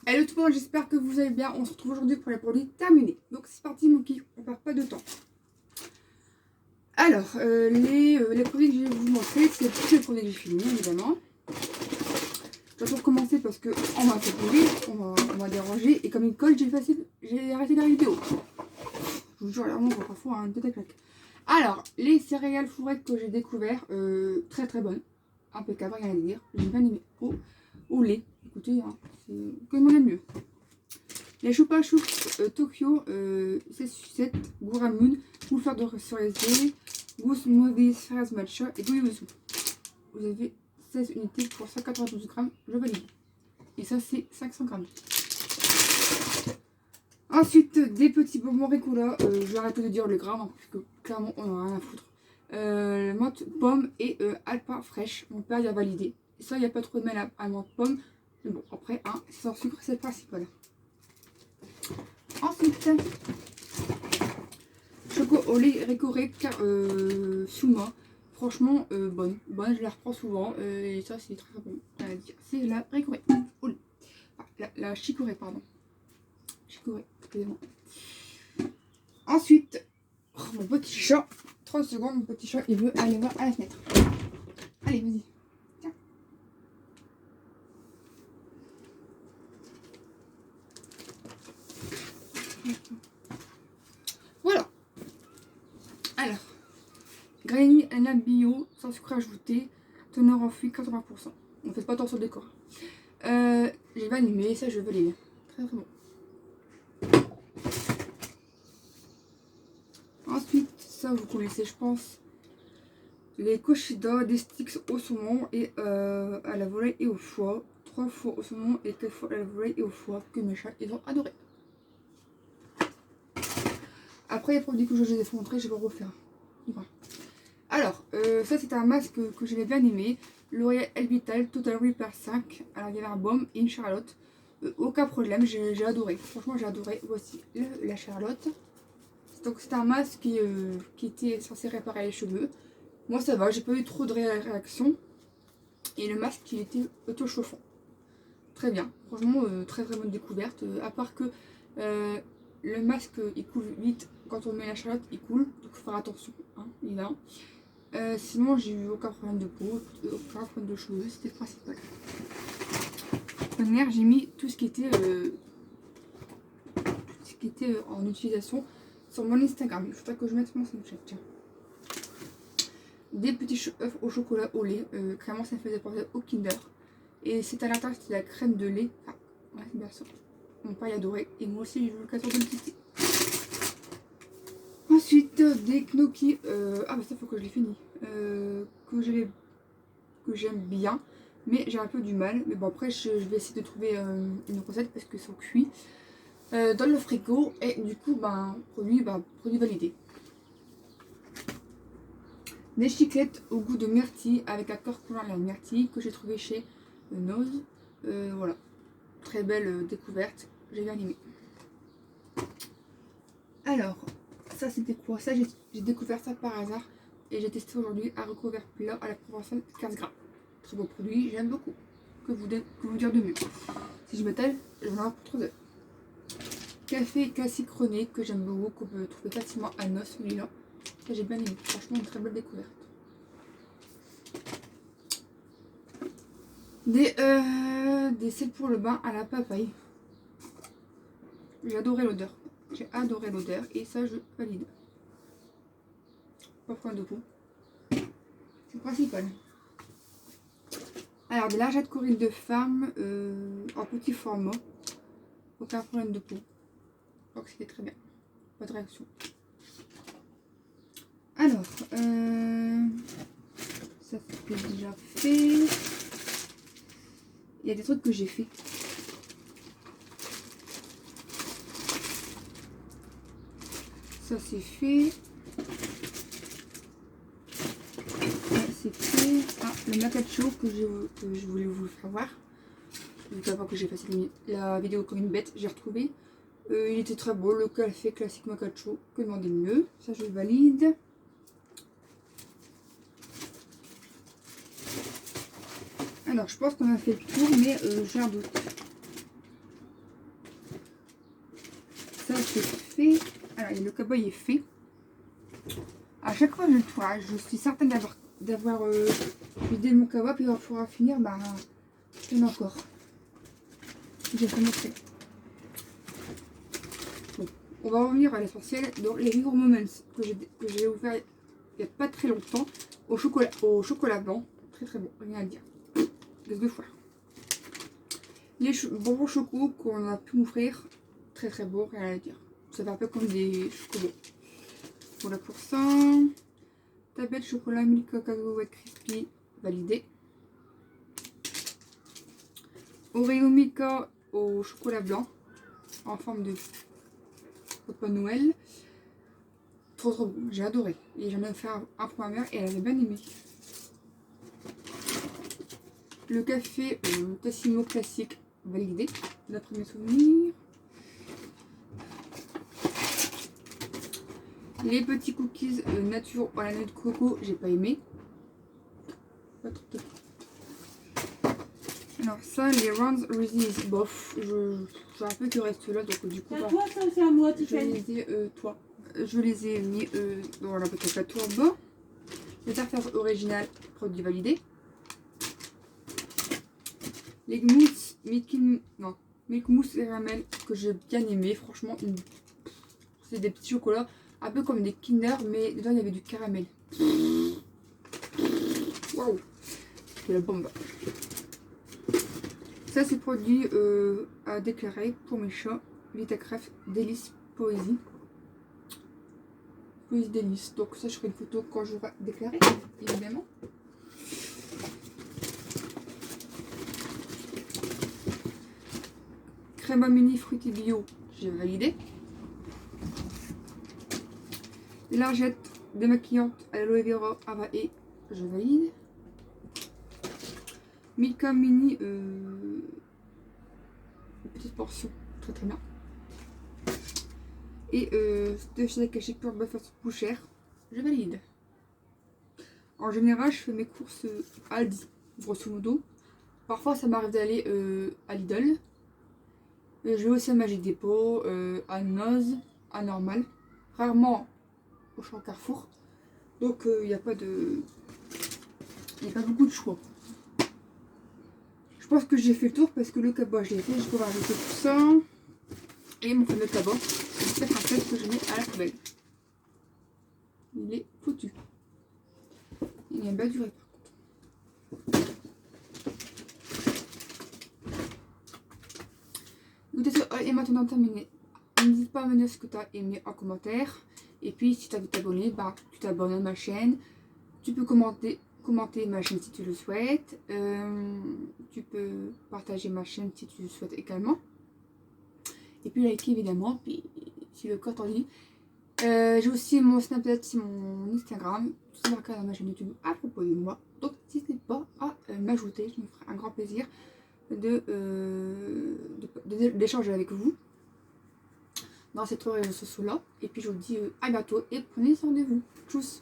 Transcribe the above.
Hello tout le monde, j'espère que vous allez bien. On se retrouve aujourd'hui pour les produits terminés. Donc c'est parti mon kiki, on perd pas de temps. Alors, les produits que je vais vous montrer, c'est tous les produits que j'ai finis évidemment. Je vais recommencer parce qu'on m'a fait pourrir, on m'a dérangé. Et comme il colle, j'ai arrêté la vidéo. Je vous jure, vraiment, parfois un tête à claque. Alors, les céréales fourrettes que j'ai découvert, très très bonnes. Impeccable, rien à dire. J'ai bien aimé. Au lait. Écoutez, hein, c'est comme on aime mieux. Les Chupa Chups Tokyo, c'est sucette, Guramun, bouffeur de cerisier, Goose Smoothies, Fraise Matcha et Goyuzu. Vous avez 16 unités pour 192 grammes, je valide. Et ça, c'est 500 grammes. Ensuite, des petits bonbons Ricola, je vais arrêter de dire le gramme, hein, parce que clairement, on en a rien à foutre. Menthe pomme et alpa fraîche, mon père y a validé. Et ça, il n'y a pas trop de mal à menthe pomme. Mais bon, après, hein, sans sucre, c'est le principal. Ensuite, choco au lait récoré Suma. Franchement, bonne, je la reprends souvent. Et ça, c'est très bon. C'est la récoré. La chicorée, pardon. Chicorée, excusez-moi. Ensuite, mon petit chat. 30 secondes, mon petit chat, il veut aller voir à la fenêtre. Allez, vas-y. Tiens. Voilà. Alors, Granny Anna Bio, sans sucre ajouté, teneur en fruits 80%. On ne fait pas attention au décor. J'ai pas animé, ça je valide. Très très bon. Ensuite, ça vous connaissez, je pense. Les Koshida, des sticks au saumon et à la volaille et au foie. 3 fois au saumon et 4 fois à la volaille et au foie, que mes chats ils ont adoré. Après, les produits que je les ai montrés, je vais refaire. Voilà. Alors, ça c'est un masque que j'avais bien aimé. L'Oréal Elvital Total Repair 5. Alors, il y avait un baume et une Charlotte. Aucun problème, j'ai adoré. Franchement, j'ai adoré. Voici la Charlotte. Donc, c'est un masque qui était censé réparer les cheveux. Moi, ça va, j'ai pas eu trop de réaction. Et le masque, il était auto-chauffant. Très bien. Franchement, très très bonne découverte. À part que le masque, il coule vite. Quand on met la Charlotte, il coule. Donc, il faut faire attention. Hein, évidemment. Sinon, j'ai eu aucun problème de peau, aucun problème de cheveux, c'était le principal. Dernière, j'ai mis tout ce qui était, en utilisation sur mon Instagram. Il faudrait que je mette mon Snapchat. Tiens. Des petits œufs au chocolat au lait. Clairement, ça me faisait penser au Kinder. Et c'est à l'intérieur, c'est la crème de lait. Ah, ouais, c'est bien ça. Mon père y adorait. Et moi aussi, j'ai eu l'occasion de le tester. Ensuite, des gnocchis. Ah, bah ça, faut que je les finisse. Que j'aime bien, mais j'ai un peu du mal. Mais bon, après, je vais essayer de trouver une recette parce qu'ils sont cuits dans le frigo. Et du coup, produit validé. Des chiclettes au goût de myrtille avec un corps coulant à la myrtille que j'ai trouvé chez Nose. Voilà, très belle découverte. J'ai bien aimé. Alors, ça c'était quoi? Ça, j'ai découvert ça par hasard. Et j'ai testé aujourd'hui un recouvert plat à la provençale 15 grammes. Très beau produit, j'aime beaucoup. Que vous dire de mieux? Si je m'étale, j'en ai pour 3 heures. Café classique René, que j'aime beaucoup, qu'on peut trouver facilement à Nos, celui-là. Ça j'ai bien aimé, franchement une très belle découverte. Des sels pour le bain à la papaye. J'ai adoré l'odeur. Et ça je valide. Pas point de peau. C'est le principal. Alors, des lingettes Corinne de femme en petit format. Aucun problème de peau. Donc, c'était très bien. Pas de réaction. Alors, ça c'est déjà fait. Il y a des trucs que j'ai fait. Ça c'est fait. C'est fait. Ah, le macacho que je voulais vous faire voir. Donc avant que j'ai passé la vidéo comme une bête, j'ai retrouvé. Il était très beau, le café classique macacho. Que demander de mieux? Ça je valide. Alors je pense qu'on a fait le tour, mais j'ai un doute. c'est fait. Alors, le cowboy est fait. À chaque fois que je le tourne, je suis certaine d'avoir vidé mon cowboy, puis il faudra finir, bah, il y en a encore. J'ai fait montrer. Bon, on va revenir à l'essentiel. Donc, les Vigor Moments que j'ai ouvert il n'y a pas très longtemps au chocolat blanc. Très très bon, rien à dire. Laisse deux fois. Les bonbons choco qu'on a pu m'offrir. Très très beau, rien à dire. Ça fait un peu comme des chocobons. Voilà pour ça. Tablette chocolat Milka cacahuète crispy validé. Oreo Milka au chocolat blanc en forme de Papa Noël. Trop trop bon, j'ai adoré. Et j'en ai fait un pour ma mère et elle avait bien aimé. Le café Tassimo classique validé, d'après mes souvenirs. Les petits cookies nature à la noix de coco, j'ai pas aimé. Pas trop de... Alors ça, les Rounds Resist, bof, j'ai un peu qui reste là, donc du coup... C'est à toi ça ou c'est à moi, Tiffany? Je les ai mis dans la boîte à tour bas. Les tartares originales, produits validés. Les mousse, Milk Mousse caramel que j'ai bien aimé, franchement, c'est des petits chocolats, un peu comme des Kinder, mais dedans il y avait du caramel. Waouh, c'est la bombe. Ça c'est produit à déclarer pour mes chats, Vitacraft Délice Poésie. Poésie Délice, donc ça je ferai une photo quand j'aurai déclaré, évidemment. Crema mini fruity bio, j'ai validé. Lingettes démaquillantes à l'aloe vera avae, je valide. Milka mini, petite portion, très très bien. Et de chez Akashi Pure Buffer Pouchère, je valide. En général, je fais mes courses à Aldi, grosso modo. Parfois, ça m'arrive d'aller à Lidl. Je vais aussi à Magic Depot, à Noz, à Normal. Rarement au Champ Carrefour. Donc, il n'y a pas beaucoup de choix. Je pense que j'ai fait le tour parce que le cabot, je l'ai fait. Je peux rajouter tout ça. Et mon fameux cabot. C'est peut-être un test que je mets à la poubelle. Il est foutu. Il a bien duré par contre. Le est maintenant terminé. N'hésite pas à me dire ce que tu as aimé en commentaire. Et puis si tu as envie de t'abonner, bah, tu t'abonnes à ma chaîne. Tu peux commenter ma chaîne si tu le souhaites. Tu peux partager ma chaîne si tu le souhaites également. Et puis liker évidemment, puis si le corps t'en dit. J'ai aussi mon Snapchat, mon Instagram, tout ça marqué dans ma chaîne YouTube à propos de moi. Donc n'hésitez pas à m'ajouter, je me ferai un grand plaisir d'échanger avec vous dans cette réseaux sociaux là. Et puis je vous dis à bientôt et prenez soin de vous. Tchuss.